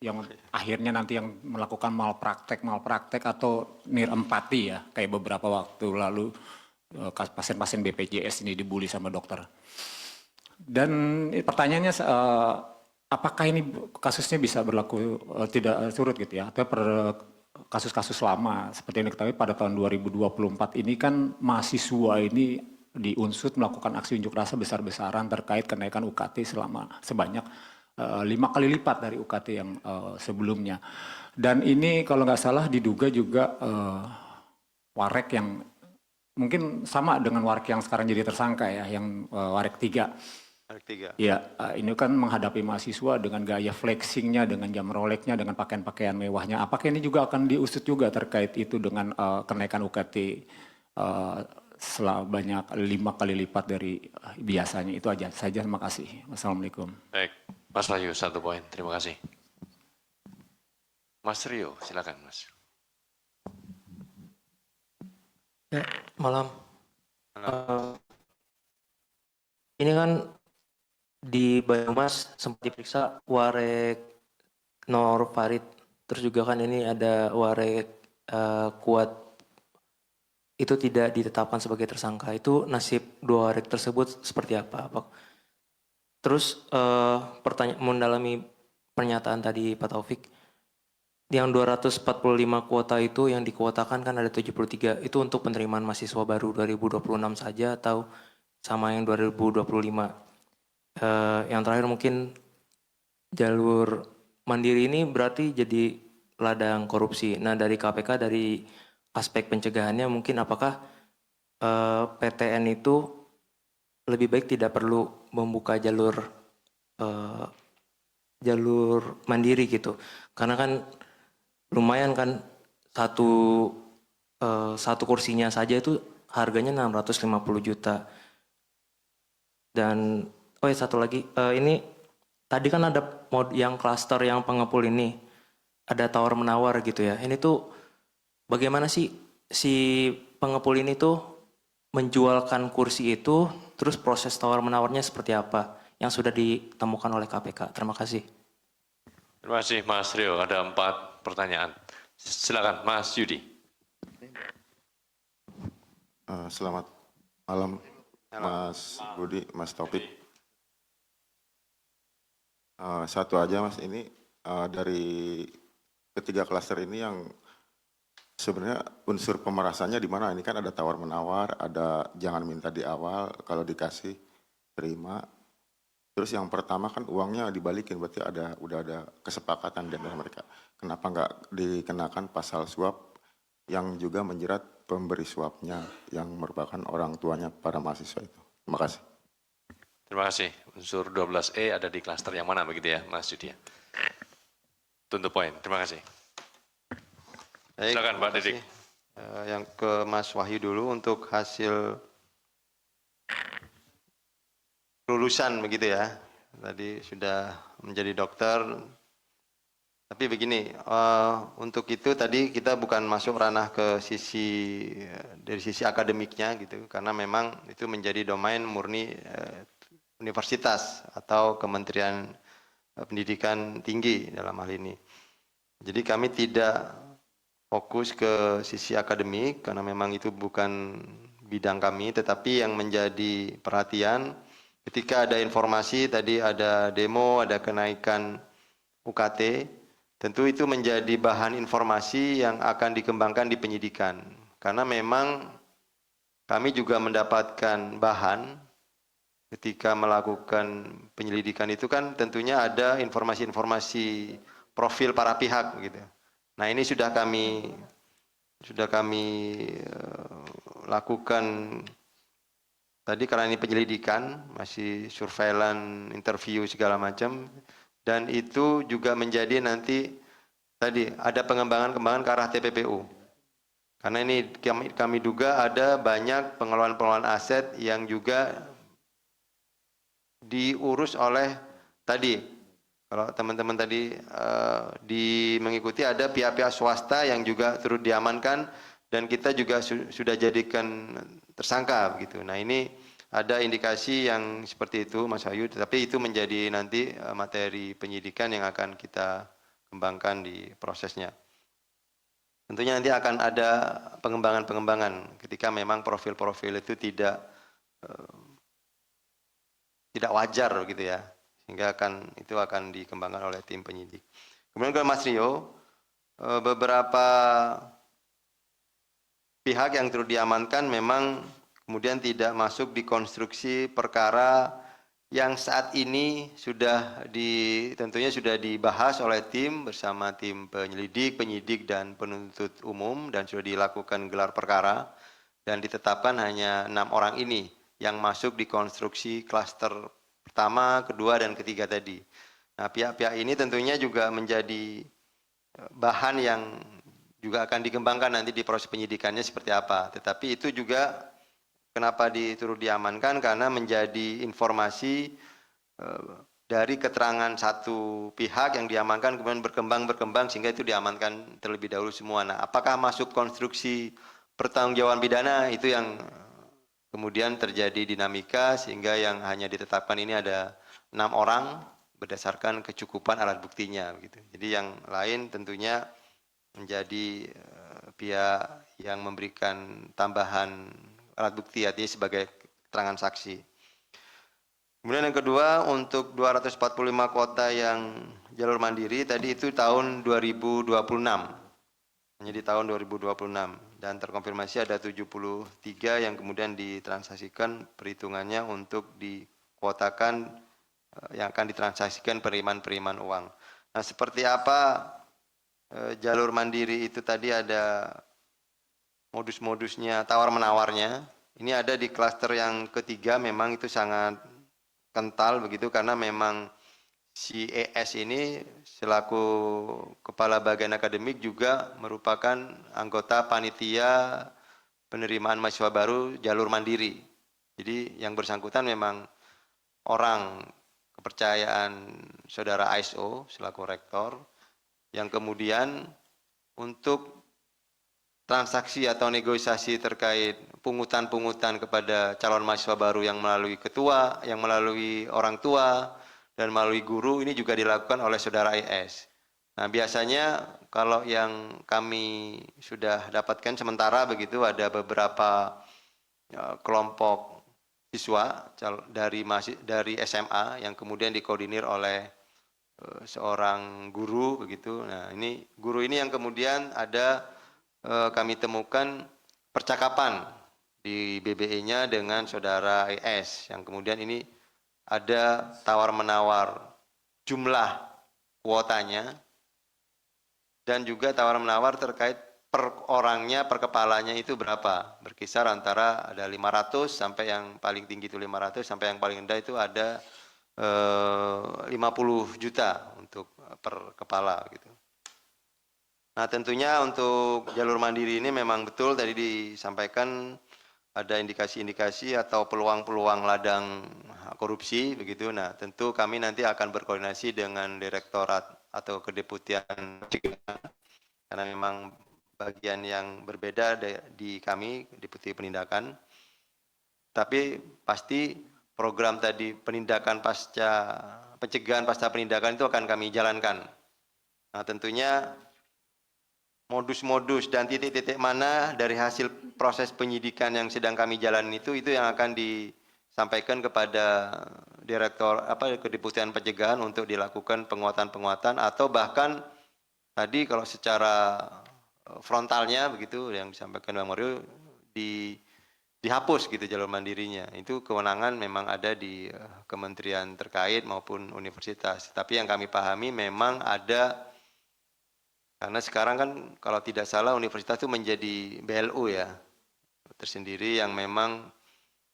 yang akhirnya nanti yang melakukan malpraktek atau nirempati ya, kayak beberapa waktu lalu pasien-pasien BPJS ini dibully sama dokter. Dan pertanyaannya apakah ini kasusnya bisa berlaku tidak surut gitu ya, atau kasus-kasus lama seperti yang diketahui pada tahun 2024 ini kan mahasiswa ini di Unsud melakukan aksi unjuk rasa besar-besaran terkait kenaikan UKT sebanyak 5 kali lipat dari UKT yang sebelumnya. Dan ini kalau nggak salah diduga juga Warek yang mungkin sama dengan Warek yang sekarang jadi tersangka ya, yang Warek 3. Warek 3. Ya, ini kan menghadapi mahasiswa dengan gaya flexingnya, dengan jam Rolexnya, dengan pakaian-pakaian mewahnya. Apakah ini juga akan diusut juga terkait itu dengan kenaikan UKT banyak 5 kali lipat dari biasanya? Itu aja saja, terima kasih. Wassalamualaikum. Baik, Mas Wahyu 1 poin, terima kasih. Mas Rio, silakan Mas. Ya, malam. Ini kan di Banyumas sempat diperiksa Warek Nur Farid, terus juga kan ini ada Warek kuat itu tidak ditetapkan sebagai tersangka, itu nasib dua warik tersebut seperti apa? Terus pertanyaan mendalami pernyataan tadi Pak Taufik, yang 245 kuota itu yang dikuotakan kan ada 73, itu untuk penerimaan mahasiswa baru 2026 saja atau sama yang 2025? Yang terakhir mungkin jalur mandiri ini berarti jadi ladang korupsi. Nah dari KPK dari aspek pencegahannya mungkin apakah PTN itu lebih baik tidak perlu membuka jalur mandiri gitu, karena kan lumayan kan satu kursinya saja itu harganya 650 juta. Dan satu lagi, ini tadi kan ada mod yang klaster yang pengepul ini, ada tawar menawar gitu ya. Ini tuh bagaimana sih si pengepul ini tuh menjualkan kursi itu, terus proses tawar menawarnya seperti apa yang sudah ditemukan oleh KPK? Terima kasih. Terima kasih Mas Rio, ada 4 pertanyaan. Silakan Mas Yudi. Selamat malam Mas Budi, Mas Taufik. Satu aja Mas, ini dari ketiga klaster ini yang sebenarnya unsur pemerasannya di mana? Ini kan ada tawar menawar, ada jangan minta di awal, kalau dikasih terima. Terus yang pertama kan uangnya dibalikin, berarti udah ada kesepakatan di antara mereka. Kenapa nggak dikenakan pasal suap yang juga menjerat pemberi suapnya yang merupakan orang tuanya para mahasiswa itu? Terima kasih. Terima kasih. Unsur 12E ada di klaster yang mana begitu ya Mas Yudi? Untuk poin. Terima kasih. Baik, Silakan Pak terima Didik. kasih. Yang ke Mas Wahyu dulu untuk hasil lulusan begitu ya. Tadi sudah menjadi dokter. Tapi begini, untuk itu tadi kita bukan masuk ranah ke dari sisi akademiknya gitu, karena memang itu menjadi domain murni universitas atau Kementerian Pendidikan Tinggi dalam hal ini. Jadi kami tidak fokus ke sisi akademik karena memang itu bukan bidang kami, tetapi yang menjadi perhatian ketika ada informasi tadi ada demo, ada kenaikan UKT, tentu itu menjadi bahan informasi yang akan dikembangkan di penyidikan. Karena memang kami juga mendapatkan bahan ketika melakukan penyelidikan itu kan tentunya ada informasi-informasi profil para pihak gitu. Nah, ini sudah kami lakukan tadi karena ini penyelidikan, masih surveillance, interview segala macam, dan itu juga menjadi nanti tadi ada pengembangan ke arah TPPU. Karena ini kami duga ada banyak pengelolaan aset yang juga diurus oleh tadi, kalau teman-teman tadi mengikuti ada pihak-pihak swasta yang juga turut diamankan dan kita juga sudah jadikan tersangka begitu. Nah ini ada indikasi yang seperti itu Mas Ayu, tetapi itu menjadi nanti materi penyidikan yang akan kita kembangkan di prosesnya. Tentunya nanti akan ada pengembangan ketika memang profil-profil itu tidak wajar gitu ya, sehingga itu akan dikembangkan oleh tim penyidik. Kemudian ke Mas Rio, beberapa pihak yang turut diamankan memang kemudian tidak masuk di konstruksi perkara yang saat ini tentunya sudah dibahas oleh tim bersama tim penyelidik, penyidik dan penuntut umum dan sudah dilakukan gelar perkara dan ditetapkan hanya 6 orang ini yang masuk di konstruksi klaster pertama, kedua dan ketiga tadi. Nah, pihak-pihak ini tentunya juga menjadi bahan yang juga akan dikembangkan nanti di proses penyidikannya seperti apa. Tetapi itu juga kenapa turut diamankan karena menjadi informasi dari keterangan satu pihak yang diamankan kemudian berkembang sehingga itu diamankan terlebih dahulu semua. Nah, apakah masuk konstruksi pertanggungjawaban pidana itu yang kemudian terjadi dinamika sehingga yang hanya ditetapkan ini ada 6 orang berdasarkan kecukupan alat buktinya gitu. Jadi yang lain tentunya menjadi pihak yang memberikan tambahan alat bukti artinya sebagai keterangan saksi. Kemudian yang kedua, untuk 245 kuota yang jalur mandiri tadi itu tahun 2026. Menjadi tahun 2026 dan terkonfirmasi ada 73 yang kemudian ditransaksikan perhitungannya untuk dikuotakan yang akan ditransaksikan penerimaan uang. Nah, seperti apa jalur mandiri itu tadi ada modus-modusnya, tawar-menawarnya. Ini ada di klaster yang ketiga, memang itu sangat kental begitu karena memang si ES ini selaku kepala bagian akademik juga merupakan anggota panitia penerimaan mahasiswa baru jalur mandiri. Jadi yang bersangkutan memang orang kepercayaan saudara ISO selaku rektor yang kemudian untuk transaksi atau negosiasi terkait pungutan-pungutan kepada calon mahasiswa baru yang melalui ketua, yang melalui orang tua, dan melalui guru ini juga dilakukan oleh saudara IS. Nah, biasanya kalau yang kami sudah dapatkan sementara begitu ada beberapa kelompok siswa dari SMA yang kemudian dikoordinir oleh seorang guru begitu. Nah, ini guru ini yang kemudian ada kami temukan percakapan di BBE-nya dengan saudara IS yang kemudian ini ada tawar-menawar jumlah kuotanya dan juga tawar-menawar terkait per orangnya, per kepalanya itu berapa. Berkisar antara ada 500 sampai yang paling tinggi itu 500 sampai yang paling rendah itu ada 50 juta untuk per kepala gitu. Nah, tentunya untuk jalur mandiri ini memang betul tadi disampaikan ada indikasi-indikasi atau peluang-peluang ladang korupsi begitu. Nah, tentu kami nanti akan berkoordinasi dengan direktorat atau kedeputian karena memang bagian yang berbeda di kami deputi penindakan. Tapi pasti program tadi penindakan pencegahan pasca penindakan itu akan kami jalankan. Nah, tentunya modus-modus dan titik-titik mana dari hasil proses penyidikan yang sedang kami jalani itu yang akan disampaikan kepada kedeputian pencegahan untuk dilakukan penguatan-penguatan atau bahkan tadi kalau secara frontalnya begitu yang disampaikan Bang Mario dihapus gitu jalur mandirinya. Itu kewenangan memang ada di kementerian terkait maupun universitas. Tapi yang kami pahami memang ada. Karena sekarang kan kalau tidak salah universitas itu menjadi BLU ya, tersendiri yang memang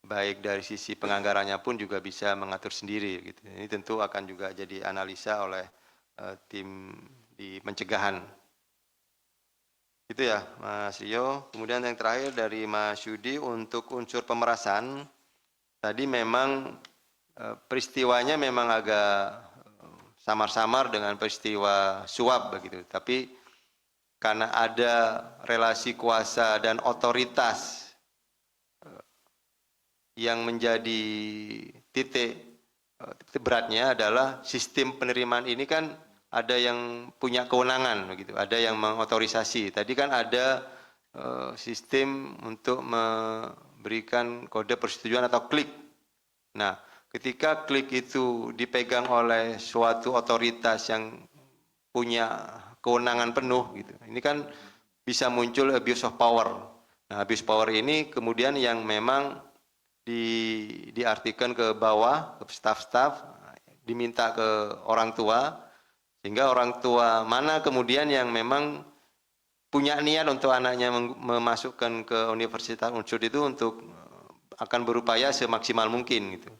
baik dari sisi penganggarannya pun juga bisa mengatur sendiri gitu. Ini tentu akan juga jadi analisa oleh tim di pencegahan. Itu ya Mas Rio. Kemudian yang terakhir dari Mas Yudi untuk unsur pemerasan, tadi memang peristiwanya memang agak samar-samar dengan peristiwa suap begitu. Tapi karena ada relasi kuasa dan otoritas yang menjadi titik beratnya adalah sistem penerimaan ini kan ada yang punya kewenangan begitu, ada yang mengotorisasi. Tadi kan ada sistem untuk memberikan kode persetujuan atau klik. Nah, ketika klik itu dipegang oleh suatu otoritas yang punya kewenangan penuh gitu. Ini kan bisa muncul abuse of power. Nah, abuse power ini kemudian yang memang diartikan ke bawah, ke staf-staf, diminta ke orang tua, sehingga orang tua mana kemudian yang memang punya niat untuk anaknya memasukkan ke universitas unsur itu untuk akan berupaya semaksimal mungkin gitu.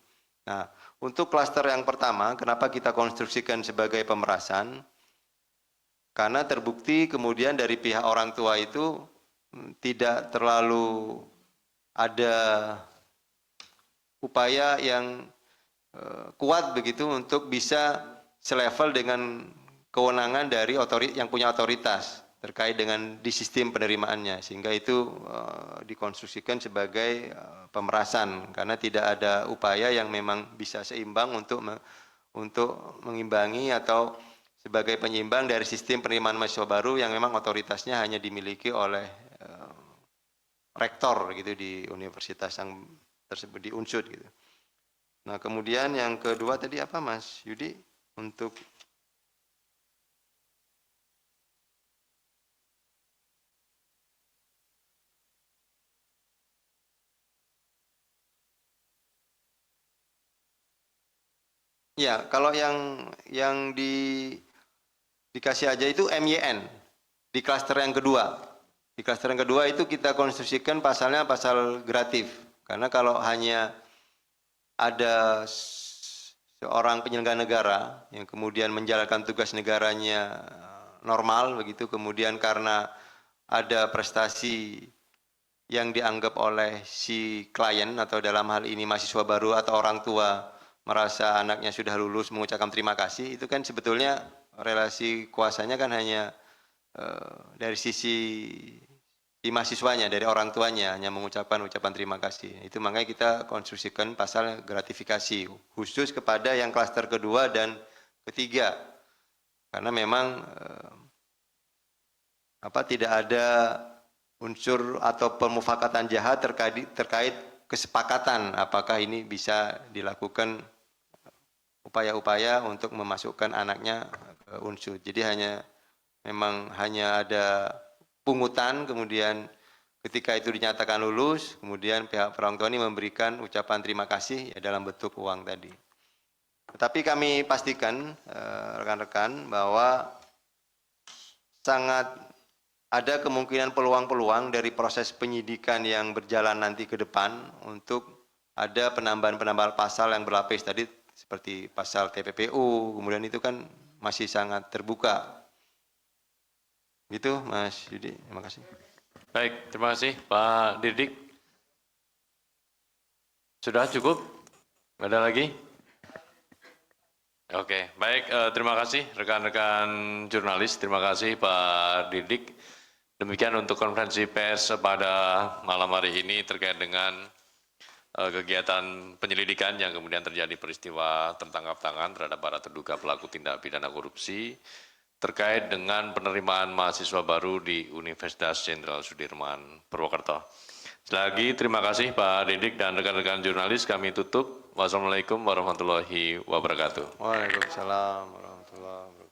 Nah, untuk klaster yang pertama, kenapa kita konstruksikan sebagai pemerasan? Karena terbukti kemudian dari pihak orang tua itu tidak terlalu ada upaya yang kuat begitu untuk bisa selevel dengan kewenangan dari yang punya otoritas terkait dengan di sistem penerimaannya, sehingga itu dikonstruksikan sebagai pemerasan karena tidak ada upaya yang memang bisa seimbang untuk mengimbangi atau sebagai penyimbang dari sistem penerimaan mahasiswa baru yang memang otoritasnya hanya dimiliki oleh rektor gitu di universitas yang tersebut, di Unsud gitu. Nah, kemudian yang kedua tadi apa Mas Yudi untuk ya, kalau yang dikasih aja itu MYN di klaster yang kedua. Di klaster yang kedua itu kita konstruksikan pasalnya pasal gratif. Karena kalau hanya ada seorang penyelenggara negara yang kemudian menjalankan tugas negaranya normal begitu, kemudian karena ada prestasi yang dianggap oleh si klien atau dalam hal ini mahasiswa baru atau orang tua merasa anaknya sudah lulus mengucapkan terima kasih, itu kan sebetulnya relasi kuasanya kan hanya dari sisi di mahasiswanya, dari orang tuanya hanya mengucapkan ucapan terima kasih. Itu makanya kita konstruksikan pasal gratifikasi khusus kepada yang klaster kedua dan ketiga. Karena memang tidak ada unsur atau pemufakatan jahat terkait kesepakatan apakah ini bisa dilakukan upaya-upaya untuk memasukkan anaknya ke unsur. Jadi memang hanya ada pungutan, kemudian ketika itu dinyatakan lulus, kemudian pihak orang tua ini memberikan ucapan terima kasih ya, dalam bentuk uang tadi. Tetapi kami pastikan rekan-rekan bahwa sangat ada kemungkinan peluang-peluang dari proses penyidikan yang berjalan nanti ke depan untuk ada penambahan-penambahan pasal yang berlapis tadi seperti pasal TPPU, kemudian itu kan masih sangat terbuka. Gitu Mas Yudi, terima kasih. Baik, terima kasih Pak Dirdik. Sudah cukup? Ada lagi? Oke, baik. Terima kasih rekan-rekan jurnalis. Terima kasih Pak Dirdik. Demikian untuk konferensi pers pada malam hari ini terkait dengan kegiatan penyelidikan yang kemudian terjadi peristiwa tertangkap tangan terhadap para terduga pelaku tindak pidana korupsi terkait dengan penerimaan mahasiswa baru di Universitas Jenderal Sudirman Purwokerto. Sekali lagi terima kasih Pak Dirdik dan rekan-rekan jurnalis. Kami tutup. Wassalamualaikum warahmatullahi wabarakatuh. Waalaikumsalam warahmatullahi wabarakatuh.